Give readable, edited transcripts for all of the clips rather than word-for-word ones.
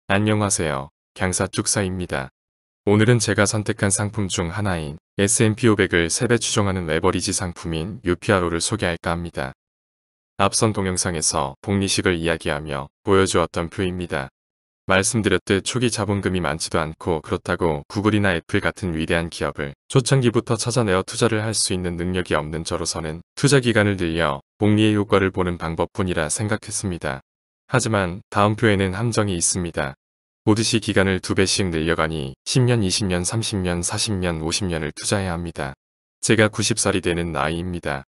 안녕하세요. 강사쭉사입니다. 오늘은 제가 선택한 상품 중 하나인 S&P 500을 3배 추종하는 레버리지 상품인 UPRO를 소개할까 합니다. 앞선 동영상에서 복리식을 이야기하며 보여주었던 표입니다. 말씀드렸듯 초기 자본금이 많지도 않고 그렇다고 구글이나 애플 같은 위대한 기업을 초창기부터 찾아내어 투자를 할 수 있는 능력이 없는 저로서는 투자 기간을 늘려 복리의 효과를 보는 방법뿐이라 생각했습니다. 하지만 다음 표에는 함정이 있습니다. 보듯이 기간을 2배씩 늘려가니 10년, 20년, 30년, 40년, 50년을 투자해야 합니다. 제가 90살이 되는 나이입니다.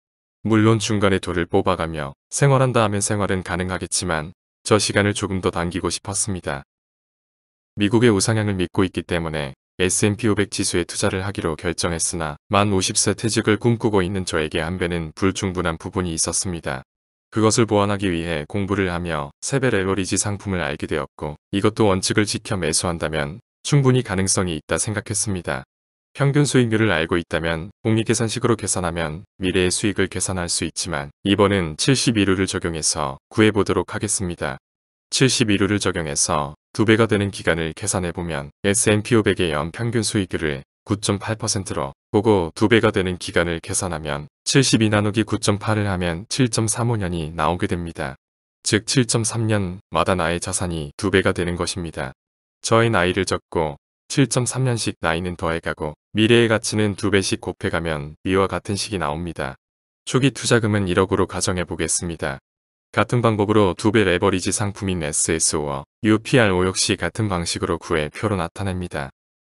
물론 중간에 돌을 뽑아가며 생활한다 하면 생활은 가능하겠지만 저 시간을 조금 더 당기고 싶었습니다. 미국의 우상향을 믿고 있기 때문에 S&P 500 지수에 투자를 하기로 결정했으나 만 50세 퇴직을 꿈꾸고 있는 저에게 한 배는 불충분한 부분이 있었습니다. 그것을 보완하기 위해 공부를 하며 3배 레버리지 상품을 알게 되었고 이것도 원칙을 지켜 매수한다면 충분히 가능성이 있다 생각했습니다. 평균 수익률을 알고 있다면 복리계산식으로 계산하면 미래의 수익을 계산할 수 있지만 이번은 71루를 적용해서 구해보도록 하겠습니다. 71루를 적용해서 2배가 되는 기간을 계산해보면 S&P 500의 연평균 수익률을 9.8%로 보고 2배가 되는 기간을 계산하면 72 나누기 9.8을 하면 7.35년이 나오게 됩니다. 즉 7.3년마다 나의 자산이 2배가 되는 것입니다. 저의 나이를 적고 7.3년씩 나이는 더해가고 미래의 가치는 2배씩 곱해가면 이와 같은 식이 나옵니다. 초기 투자금은 1억으로 가정해 보겠습니다. 같은 방법으로 2배 레버리지 상품인 SSO와 UPRO 역시 같은 방식으로 구해 표로 나타냅니다.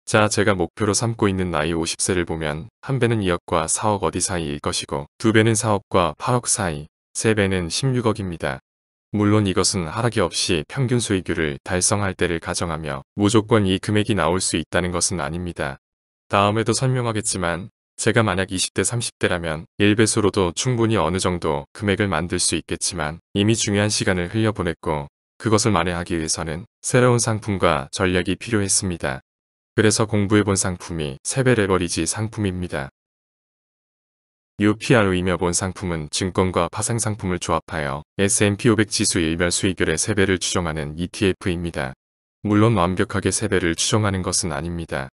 자, 제가 목표로 삼고 있는 나이 50세를 보면 한 배는 2억과 4억 어디 사이일 것이고 2배는 4억과 8억 사이, 3배는 16억입니다. 물론 이것은 하락이 없이 평균 수익률을 달성할 때를 가정하며 무조건 이 금액이 나올 수 있다는 것은 아닙니다. 다음에도 설명하겠지만 제가 만약 20대 30대라면 1배수로도 충분히 어느 정도 금액을 만들 수 있겠지만 이미 중요한 시간을 흘려보냈고 그것을 만회하기 위해서는 새로운 상품과 전략이 필요했습니다. 그래서 공부해본 상품이 3배 레버리지 상품입니다. UPRO이며 본 상품은 증권과 파생상품을 조합하여 S&P 500 지수 일별 수익률의 3배를 추정하는 ETF입니다. 물론 완벽하게 3배를 추정하는 것은 아닙니다.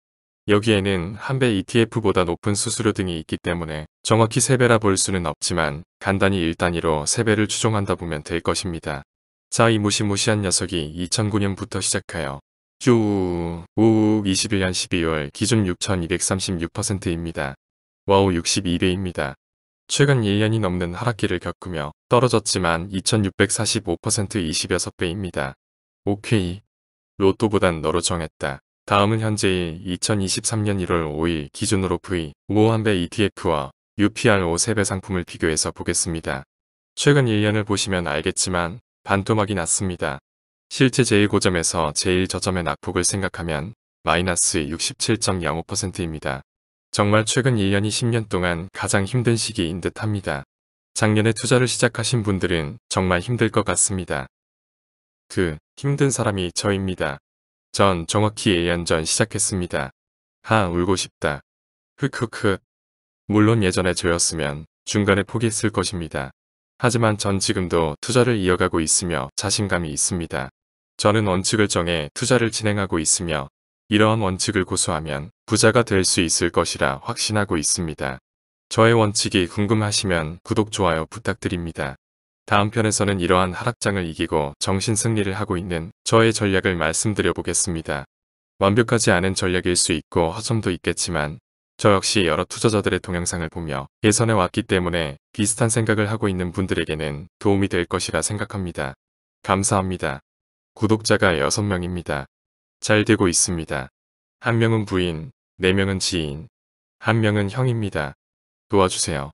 여기에는 한 배 ETF보다 높은 수수료 등이 있기 때문에 정확히 3배라 볼 수는 없지만 간단히 1단위로 3배를 추정한다 보면 될 것입니다. 자, 이 무시무시한 녀석이 2009년부터 시작하여 쭉 21년 12월 기준 6236%입니다. 와우 62배입니다. 최근 1년이 넘는 하락기를 겪으며 떨어졌지만 2645% 26배입니다. 오케이. 로또보단 너로 정했다. 다음은 현재의 2023년 1월 5일 기준으로 V5 한배 ETF와 UPRO 3배 상품을 비교해서 보겠습니다. 최근 1년을 보시면 알겠지만 반토막이 났습니다. 실제 제일 고점에서 제일 저점의 낙폭을 생각하면 마이너스 67.05%입니다. 정말 최근 1년이 10년 동안 가장 힘든 시기인 듯 합니다. 작년에 투자를 시작하신 분들은 정말 힘들 것 같습니다. 그 힘든 사람이 저입니다. 전 정확히 1년 전 시작했습니다. 울고 싶다. 흑흑흑. 물론 예전에 저였으면 중간에 포기했을 것입니다. 하지만 전 지금도 투자를 이어가고 있으며 자신감이 있습니다. 저는 원칙을 정해 투자를 진행하고 있으며 이러한 원칙을 고수하면 부자가 될 수 있을 것이라 확신하고 있습니다. 저의 원칙이 궁금하시면 구독, 좋아요 부탁드립니다. 다음 편에서는 이러한 하락장을 이기고 정신승리를 하고 있는 저의 전략을 말씀드려 보겠습니다. 완벽하지 않은 전략일 수 있고 허점도 있겠지만 저 역시 여러 투자자들의 동영상을 보며 개선해 왔기 때문에 비슷한 생각을 하고 있는 분들에게는 도움이 될 것이라 생각합니다. 감사합니다. 구독자가 6명입니다. 잘 되고 있습니다. 1명은 부인, 4명은 지인, 1명은 형입니다. 도와주세요.